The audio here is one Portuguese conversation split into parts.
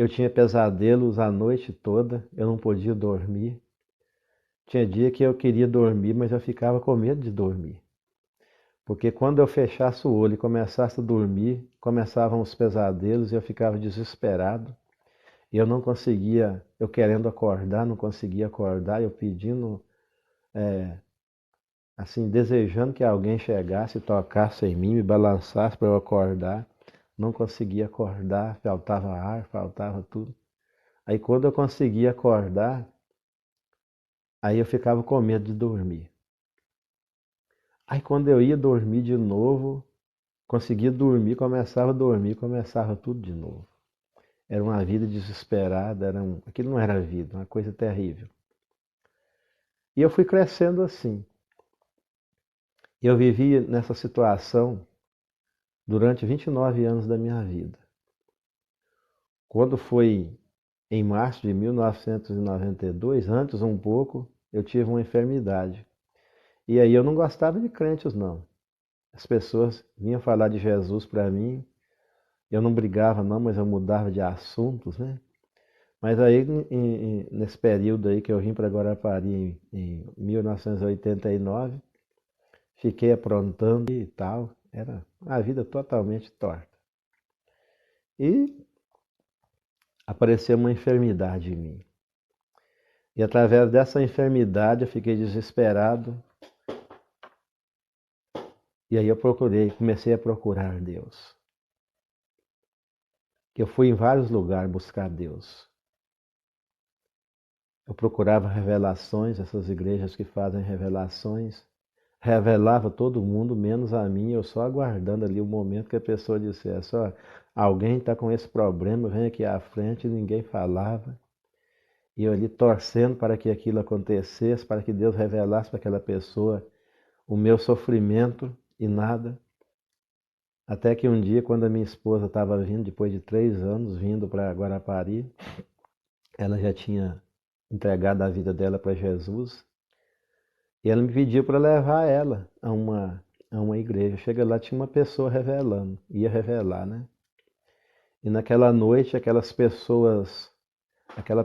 Eu tinha pesadelos a noite toda, eu não podia dormir. Tinha dia que eu queria dormir, mas eu ficava com medo de dormir. Porque quando eu fechasse o olho e começasse a dormir, começavam os pesadelos e eu ficava desesperado. E eu não conseguia, eu querendo acordar, não conseguia acordar, eu pedindo, assim, desejando que alguém chegasse, tocasse em mim, me balançasse para eu acordar. Não conseguia acordar, faltava ar, faltava tudo. Aí quando eu conseguia acordar, aí eu ficava com medo de dormir. Aí quando eu ia dormir de novo, conseguia dormir, começava a dormir, começava tudo de novo. Era uma vida desesperada, aquilo não era vida, uma coisa terrível. E eu fui crescendo assim. Eu vivi nessa situação durante 29 anos da minha vida. Quando foi em março de 1992, antes um pouco, eu tive uma enfermidade. E aí eu não gostava de crentes, não. As pessoas vinham falar de Jesus para mim, eu não brigava não, mas eu mudava de assuntos, né? Mas aí, nesse período aí que eu vim para Guarapari em 1989, fiquei aprontando e tal, era a vida totalmente torta. E apareceu uma enfermidade em mim. E através dessa enfermidade eu fiquei desesperado. E aí eu comecei a procurar Deus. Eu fui em vários lugares buscar Deus. Eu procurava revelações, essas igrejas que fazem revelações. Revelava todo mundo, menos a mim, eu só aguardando ali o momento que a pessoa dissesse, ó, alguém está com esse problema, vem aqui à frente, e ninguém falava. E eu ali torcendo para que aquilo acontecesse, para que Deus revelasse para aquela pessoa o meu sofrimento e nada. Até que um dia, quando a minha esposa estava vindo, depois de 3 anos, vindo para Guarapari, ela já tinha entregado a vida dela para Jesus, e ela me pediu para levar ela a uma igreja. Chega lá, tinha uma pessoa revelando, ia revelar, né? E naquela noite, aquela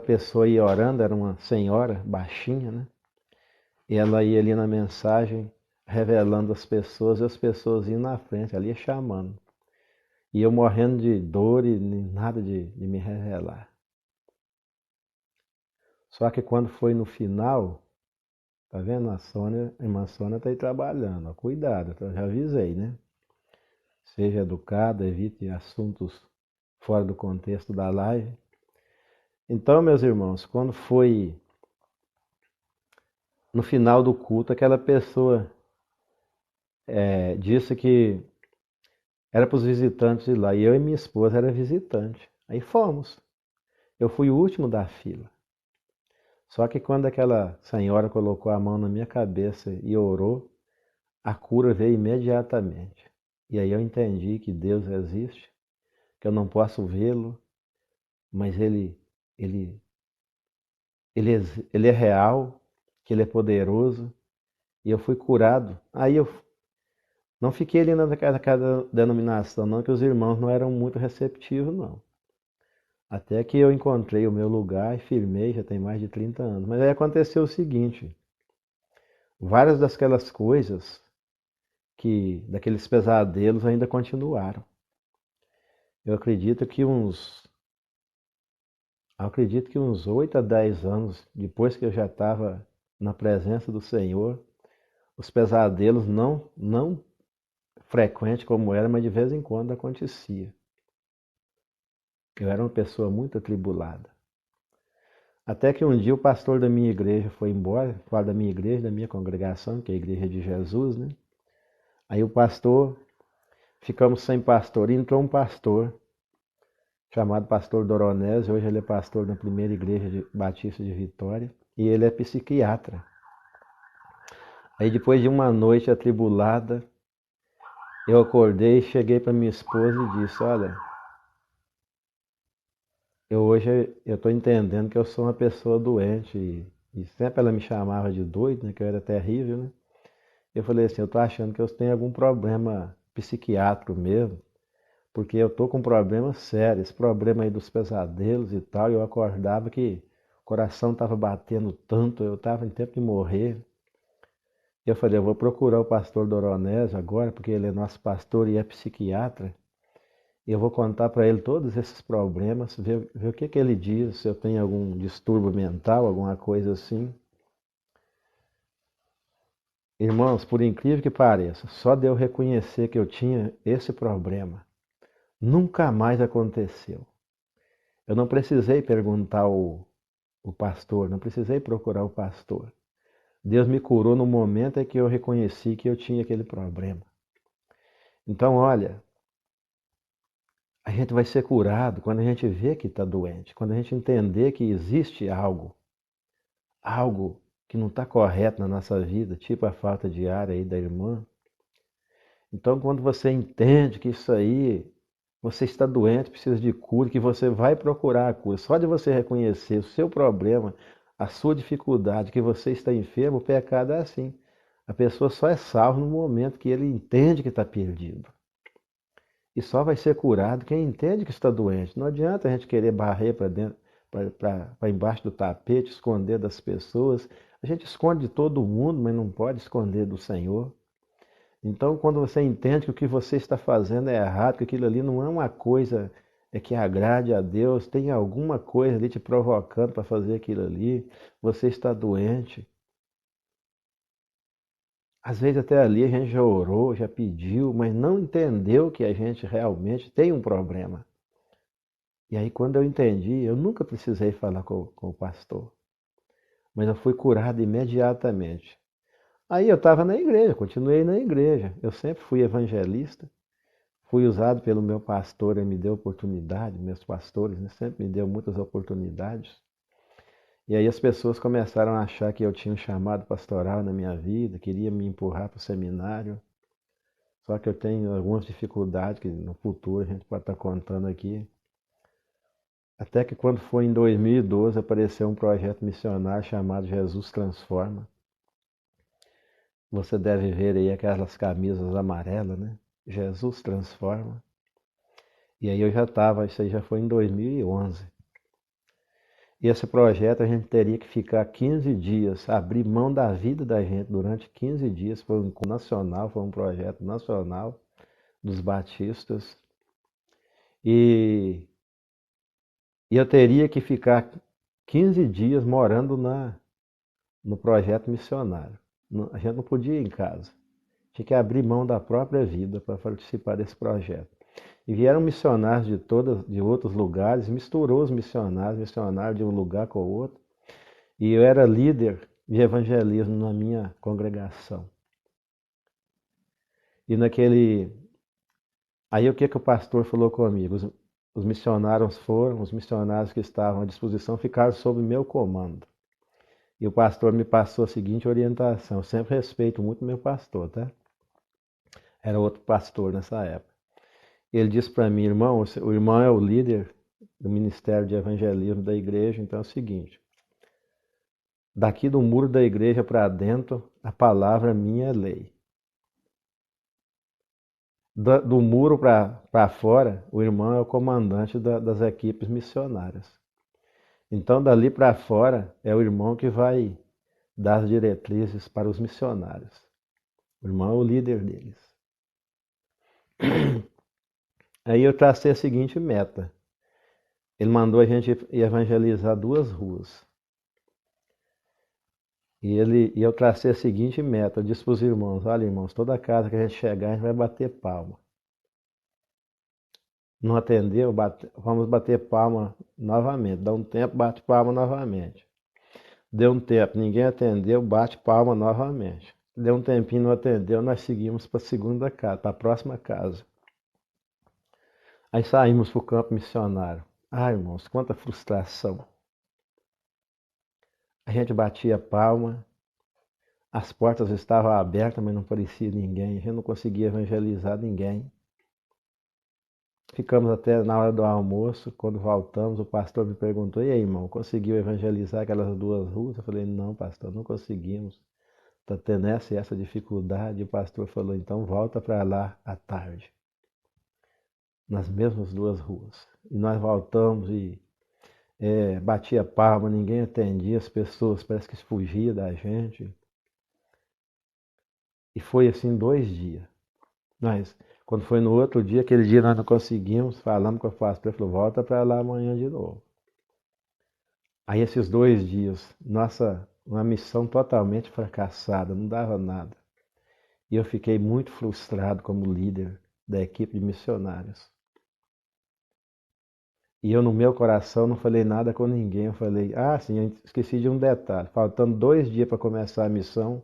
pessoa ia orando, era uma senhora baixinha, né? E ela ia ali na mensagem, revelando as pessoas, e as pessoas iam na frente, ali ia chamando. E eu morrendo de dor e nada de me revelar. Só que quando foi no final, tá vendo? A irmã Sônia tá aí trabalhando, ó, cuidado, eu já avisei, né? Seja educado, evite assuntos fora do contexto da live. Então, meus irmãos, quando foi no final do culto, aquela pessoa disse que era para os visitantes ir lá, e eu e minha esposa era visitante. Aí fomos. Eu fui o último da fila. Só que quando aquela senhora colocou a mão na minha cabeça e orou, a cura veio imediatamente. E aí eu entendi que Deus existe, que eu não posso vê-lo, mas ele, ele é real, que ele é poderoso, e eu fui curado. Aí eu não fiquei ali naquela denominação, não, que os irmãos não eram muito receptivos, não. Até que eu encontrei o meu lugar e firmei, já tem mais de 30 anos. Mas aí aconteceu o seguinte, várias daquelas coisas daqueles pesadelos ainda continuaram. Eu acredito que uns 8 a 10 anos depois que eu já estava na presença do Senhor, os pesadelos não frequente como era, mas de vez em quando acontecia. Eu era uma pessoa muito atribulada. Até que um dia o pastor da minha igreja foi embora, fora da minha igreja, da minha congregação, que é a Igreja de Jesus, né? Aí o pastor, ficamos sem pastor, e entrou um pastor chamado pastor Doronésio, hoje ele é pastor na primeira igreja batista de Vitória, e ele é psiquiatra. Aí depois de uma noite atribulada, eu acordei, cheguei para minha esposa e disse, olha, hoje eu estou entendendo que eu sou uma pessoa doente, e sempre ela me chamava de doido, né, que eu era terrível, né? Eu falei assim, eu estou achando que eu tenho algum problema psiquiátrico mesmo, porque eu tô com um problema sério, esse problema aí dos pesadelos e tal, e eu acordava que o coração estava batendo tanto, eu estava em tempo de morrer. Eu falei, eu vou procurar o pastor Doronésio agora, porque ele é nosso pastor e é psiquiatra, e eu vou contar para ele todos esses problemas, ver o que que ele diz, se eu tenho algum distúrbio mental, alguma coisa assim. Irmãos, por incrível que pareça, só de eu reconhecer que eu tinha esse problema, nunca mais aconteceu. Eu não precisei perguntar o pastor, não precisei procurar o pastor. Deus me curou no momento em que eu reconheci que eu tinha aquele problema. Então, olha, a gente vai ser curado quando a gente vê que está doente, quando a gente entender que existe algo que não está correto na nossa vida, tipo a falta de ar aí da irmã. Então, quando você entende que isso aí, você está doente, precisa de cura, que você vai procurar a cura, só de você reconhecer o seu problema, a sua dificuldade, que você está enfermo, o pecado é assim. A pessoa só é salva no momento que ele entende que está perdido. E só vai ser curado quem entende que está doente. Não adianta a gente querer barrer para dentro, para embaixo do tapete, esconder das pessoas. A gente esconde de todo mundo, mas não pode esconder do Senhor. Então, quando você entende que o que você está fazendo é errado, que aquilo ali não é uma coisa que agrade a Deus, tem alguma coisa ali te provocando para fazer aquilo ali, você está doente. Às vezes até ali a gente já orou, já pediu, mas não entendeu que a gente realmente tem um problema. E aí quando eu entendi, eu nunca precisei falar com o pastor, mas eu fui curado imediatamente. Aí eu estava na igreja, continuei na igreja. Eu sempre fui evangelista, fui usado pelo meu pastor, ele me deu oportunidade, meus pastores, né, sempre me deu muitas oportunidades. E aí as pessoas começaram a achar que eu tinha um chamado pastoral na minha vida, queria me empurrar para o seminário. Só que eu tenho algumas dificuldades que no futuro a gente pode estar contando aqui. Até que quando foi em 2012 apareceu um projeto missionário chamado Jesus Transforma. Você deve ver aí aquelas camisas amarelas, né? Jesus Transforma. E aí eu já estava, isso aí já foi em 2011. E esse projeto a gente teria que ficar 15 dias, abrir mão da vida da gente durante 15 dias. Foi um nacional, foi um projeto nacional dos batistas. E, e eu teria que ficar 15 dias morando no projeto missionário. A gente não podia ir em casa. Tinha que abrir mão da própria vida para participar desse projeto. E vieram missionários de outros lugares, misturou os missionários de um lugar com o outro. E eu era líder de evangelismo na minha congregação. E naquele. Aí o que que o pastor falou comigo? Os missionários foram, os missionários que estavam à disposição ficaram sob meu comando. E o pastor me passou a seguinte orientação. Eu sempre respeito muito meu pastor, tá? Era outro pastor nessa época. Ele disse para mim, irmão, o irmão é o líder do ministério de evangelismo da igreja, então é o seguinte: daqui do muro da igreja para dentro, a palavra minha é lei. Do muro para fora, o irmão é o comandante das equipes missionárias. Então, dali para fora, é o irmão que vai dar as diretrizes para os missionários. O irmão é o líder deles. Aí eu tracei a seguinte meta. Ele mandou a gente evangelizar 2 ruas. E eu tracei a seguinte meta. Eu disse para os irmãos: olha, irmãos, toda casa que a gente chegar, a gente vai bater palma. Não atendeu, vamos bater palma novamente. Dá um tempo, bate palma novamente. Deu um tempo, ninguém atendeu, bate palma novamente. Deu um tempinho, não atendeu, nós seguimos para a segunda casa, para a próxima casa. Aí saímos para o campo missionário. Ai, irmãos, quanta frustração. A gente batia palma, as portas estavam abertas, mas não aparecia ninguém. A gente não conseguia evangelizar ninguém. Ficamos até na hora do almoço. Quando voltamos, o pastor me perguntou: e aí, irmão, conseguiu evangelizar aquelas 2 ruas? Eu falei: não, pastor, não conseguimos. Está tendo essa e essa dificuldade. O pastor falou: então volta para lá à tarde. nas mesmas duas ruas. E nós voltamos e batia palma, ninguém atendia, as pessoas parece que fugiam da gente. E foi assim 2 dias. Mas quando foi no outro dia, aquele dia nós não conseguimos, falamos com a pastora, falou, volta para lá amanhã de novo. Aí esses 2 dias, nossa, uma missão totalmente fracassada, não dava nada. E eu fiquei muito frustrado como líder da equipe de missionários. E eu no meu coração não falei nada com ninguém. Eu falei, sim, eu esqueci de um detalhe. Faltando 2 dias para começar a missão,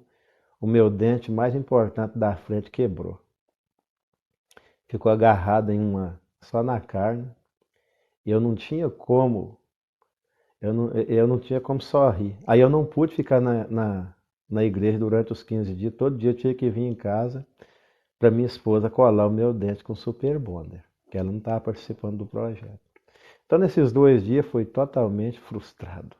o meu dente mais importante da frente quebrou. Ficou agarrado em só na carne. E eu não tinha como, eu não tinha como sorrir. Aí eu não pude ficar na igreja durante os 15 dias. Todo dia eu tinha que vir em casa para minha esposa colar o meu dente com Super Bonder, que ela não estava participando do projeto. Então, nesses 2 dias, fui totalmente frustrado.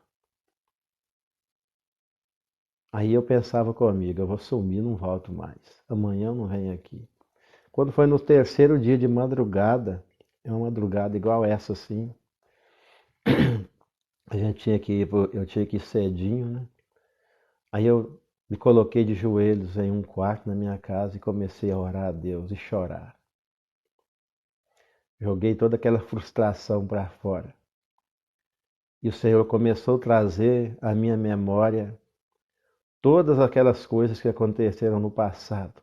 Aí eu pensava comigo, eu vou sumir, não volto mais. Amanhã eu não venho aqui. Quando foi no terceiro dia de madrugada, é uma madrugada igual essa assim, a gente tinha que ir, eu tinha que ir cedinho, né? Aí eu me coloquei de joelhos em um quarto na minha casa e comecei a orar a Deus e chorar. Joguei toda aquela frustração para fora. E o Senhor começou a trazer à minha memória todas aquelas coisas que aconteceram no passado,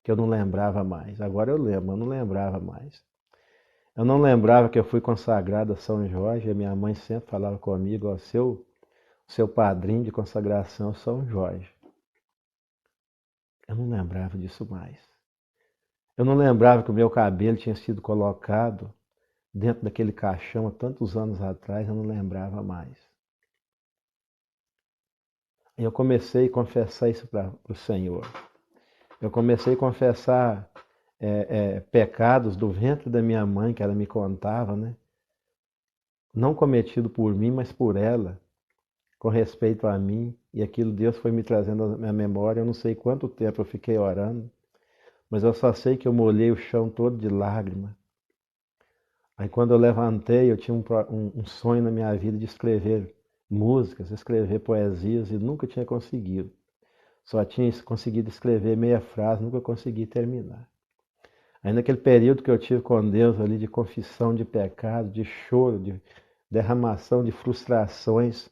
que eu não lembrava mais. Agora eu lembro, eu não lembrava mais. Eu não lembrava que eu fui consagrado a São Jorge, a minha mãe sempre falava comigo, ó, seu padrinho de consagração é São Jorge. Eu não lembrava disso mais. Eu não lembrava que o meu cabelo tinha sido colocado dentro daquele caixão há tantos anos atrás, eu não lembrava mais. E eu comecei a confessar isso para o Senhor. Eu comecei a confessar pecados do ventre da minha mãe, que ela me contava, né? Não cometido por mim, mas por ela, com respeito a mim. E aquilo Deus foi me trazendo à minha memória. Eu não sei quanto tempo eu fiquei orando, mas eu só sei que eu molhei o chão todo de lágrima. Aí quando eu levantei, eu tinha um sonho na minha vida de escrever músicas, escrever poesias, e nunca tinha conseguido. Só tinha conseguido escrever meia frase, nunca consegui terminar. Aí naquele período que eu tive com Deus ali de confissão de pecado, de choro, de derramação de frustrações,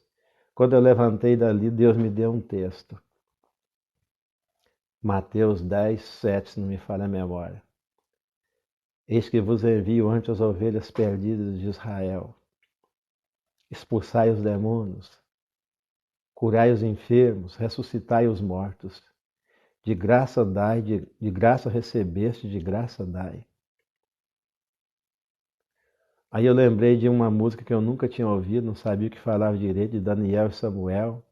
quando eu levantei dali, Deus me deu um texto. Mateus 10, 7, se não me falha a memória. Eis que vos envio ante as ovelhas perdidas de Israel. Expulsai os demônios, curai os enfermos, ressuscitai os mortos. De graça dai, de graça recebeste, de graça dai. Aí eu lembrei de uma música que eu nunca tinha ouvido, não sabia o que falava direito, de Daniel e Samuel.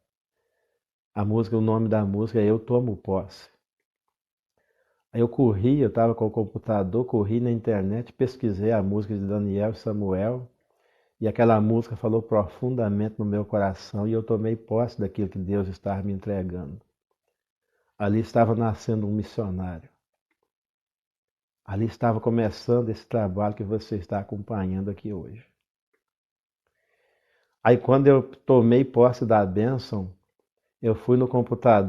A música, o nome da música é Eu Tomo Posse. Aí eu corri, eu estava com o computador, corri na internet, pesquisei a música de Daniel e Samuel, e aquela música falou profundamente no meu coração, e eu tomei posse daquilo que Deus estava me entregando. Ali estava nascendo um missionário. Ali estava começando esse trabalho que você está acompanhando aqui hoje. Aí quando eu tomei posse da bênção, eu fui no computador